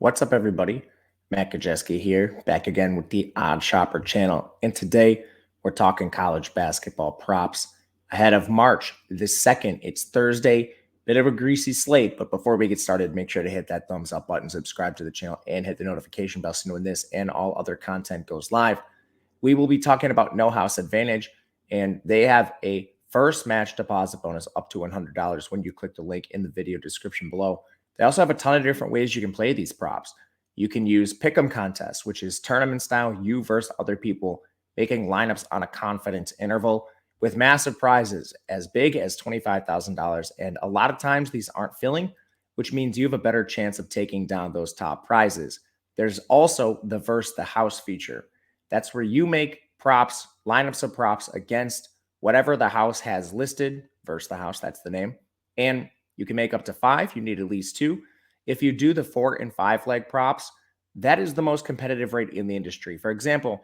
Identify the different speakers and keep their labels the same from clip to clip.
Speaker 1: What's up, everybody? Matt Kajeski here, back again with the Odd Shopper channel. And today we're talking college basketball props ahead of March the 2nd. It's Thursday, bit of a greasy slate. But before we get started, make sure to hit that thumbs up button, subscribe to the channel, and hit the notification bell so when this and all other content goes live. We will be talking about No House Advantage, and they have a first match deposit bonus up to $100 when you click the link in the video description below. They also have a ton of different ways you can play these props. You can use Pick'em contests, which is tournament style, you versus other people, making lineups on a confidence interval with massive prizes as big as $25,000. And a lot of times these aren't filling, which means you have a better chance of taking down those top prizes. There's also the versus the house feature. That's where you make props, lineups of props against whatever the house has listed, versus the house, that's the name. And you can make up to 5. You need at least 2. If you do the 4 and 5 leg props, that is the most competitive rate in the industry. For example,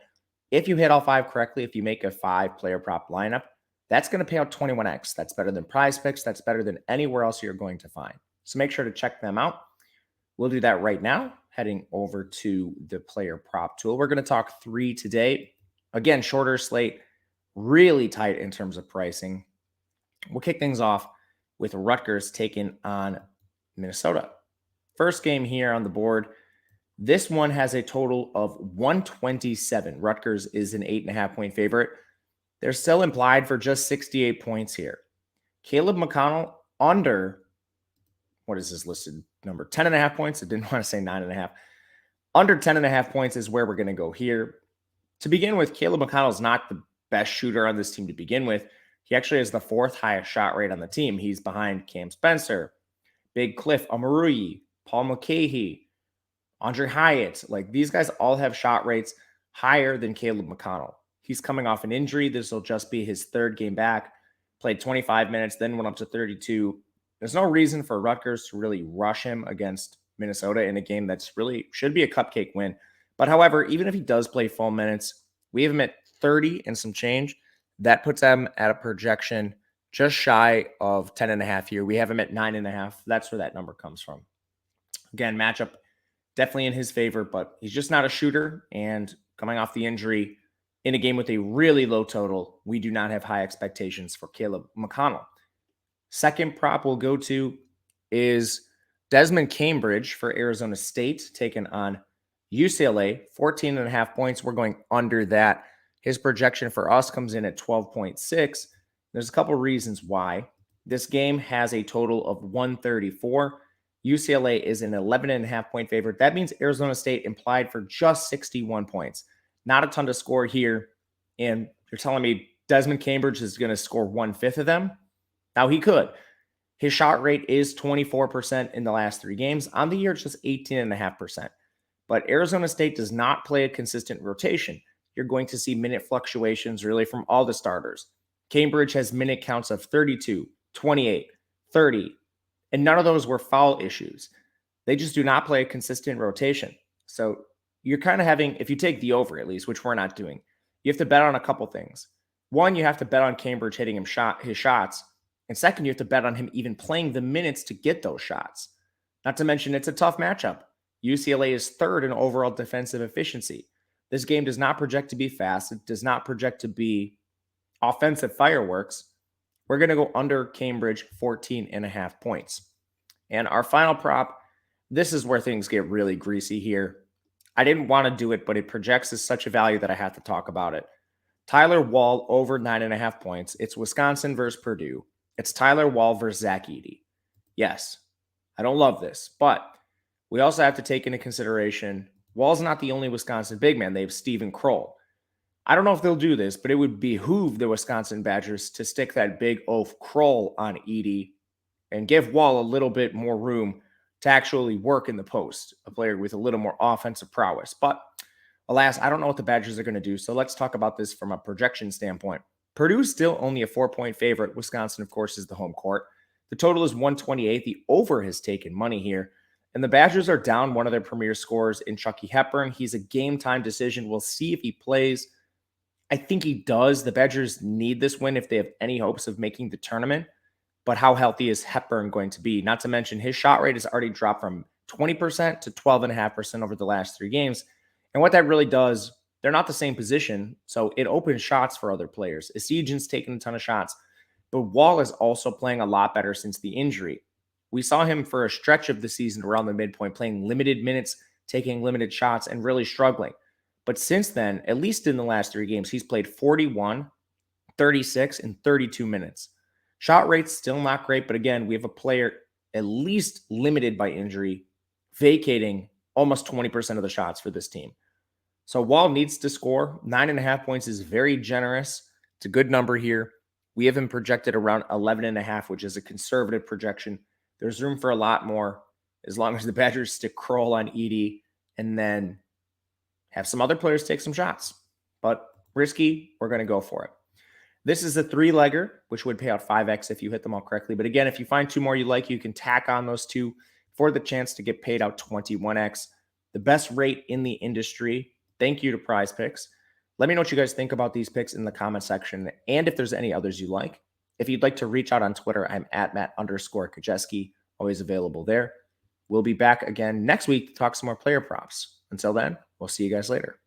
Speaker 1: if you hit all 5 correctly, if you make a 5-player prop lineup, that's going to pay out 21x. That's better than Prize Picks. That's better than anywhere else you're going to find. So make sure to check them out. We'll do that right now, heading over to the player prop tool. We're going to talk 3 today. Again, shorter slate, really tight in terms of pricing. We'll kick things off with Rutgers taking on Minnesota. First game here on the board. This one has a total of 127. Rutgers is an 8.5-point favorite. They're still implied for just 68 points here. Caleb McConnell under, what is this listed number? 10.5 points. I didn't want to say 9.5. Under 10.5 points is where we're going to go here. To begin with, Caleb McConnell is not the best shooter on this team to begin with. He actually has the 4th highest shot rate on the team. He's behind Cam Spencer, Big Cliff Omoruyi, Paul Mulcahy, Andre Hyatt. Like, these guys all have shot rates higher than Caleb McConnell. He's coming off an injury. This will just be his 3rd game back. Played 25 minutes, then went up to 32. There's no reason for Rutgers to really rush him against Minnesota in a game that's really should be a cupcake win. But however, even if he does play full minutes, we have him at 30 and some change. That puts them at a projection just shy of 10.5 here. We have him at 9.5. That's where that number comes from. Again, matchup definitely in his favor, but he's just not a shooter. And coming off the injury in a game with a really low total, we do not have high expectations for Caleb McConnell. Second prop we'll go to is Desmond Cambridge for Arizona State, taking on UCLA, 14.5 points. We're going under that. His projection for us comes in at 12.6. There's a couple reasons why. This game has a total of 134. UCLA is an 11.5-point favorite. That means Arizona State implied for just 61 points. Not a ton to score here. And you're telling me Desmond Cambridge is going to score 1/5 of them? Now, he could. His shot rate is 24% in the last 3 games. On the year, it's just 18.5%. But Arizona State does not play a consistent rotation. You're going to see minute fluctuations really from all the starters. Cambridge has minute counts of 32, 28, 30, and none of those were foul issues. They just do not play a consistent rotation. So you're kind of having, if you take the over at least, which we're not doing, you have to bet on a couple things. One, you have to bet on Cambridge hitting his shots. And second, you have to bet on him even playing the minutes to get those shots. Not to mention, it's a tough matchup. UCLA is 3rd in overall defensive efficiency. This game does not project to be fast. It does not project to be offensive fireworks. We're going to go under Cambridge, 14.5 points. And our final prop, this is where things get really greasy here. I didn't want to do it, but it projects as such a value that I have to talk about it. Tyler Wall over 9.5 points. It's Wisconsin versus Purdue. It's Tyler Wall versus Zach Edey. Yes, I don't love this, but we also have to take into consideration Wall's not the only Wisconsin big man. They have Steven Kroll. I don't know if they'll do this, but it would behoove the Wisconsin Badgers to stick that big oaf Kroll on Edey and give Wall a little bit more room to actually work in the post, a player with a little more offensive prowess. But alas, I don't know what the Badgers are going to do. So let's talk about this from a projection standpoint. Purdue's still only a 4-point favorite. Wisconsin, of course, is the home court. The total is 128. The over has taken money here. And the Badgers are down one of their premier scorers in Chucky Hepburn. He's a game-time decision. We'll see if he plays. I think he does. The Badgers need this win if they have any hopes of making the tournament. But how healthy is Hepburn going to be? Not to mention his shot rate has already dropped from 20% to 12.5% over the last 3 games. And what that really does, they're not the same position, so it opens shots for other players. Esigen's taking a ton of shots, but Wall is also playing a lot better since the injury. We saw him for a stretch of the season around the midpoint, playing limited minutes, taking limited shots, and really struggling. But since then, at least in the last 3 games, he's played 41, 36, and 32 minutes. Shot rate's still not great, but again, we have a player at least limited by injury, vacating almost 20% of the shots for this team. So Wall needs to score. 9.5 points is very generous. It's a good number here. We have him projected around 11.5, which is a conservative projection. There's room for a lot more as long as the Badgers stick Kroll on Edey and then have some other players take some shots. But risky, we're going to go for it. This is a 3-legger, which would pay out 5x if you hit them all correctly. But again, if you find 2 more you like, you can tack on those 2 for the chance to get paid out 21x. The best rate in the industry. Thank you to Prize Picks. Let me know what you guys think about these picks in the comment section and if there's any others you like. If you'd like to reach out on Twitter, I'm at Matt_Kajeski, always available there. We'll be back again next week to talk some more player props. Until then, we'll see you guys later.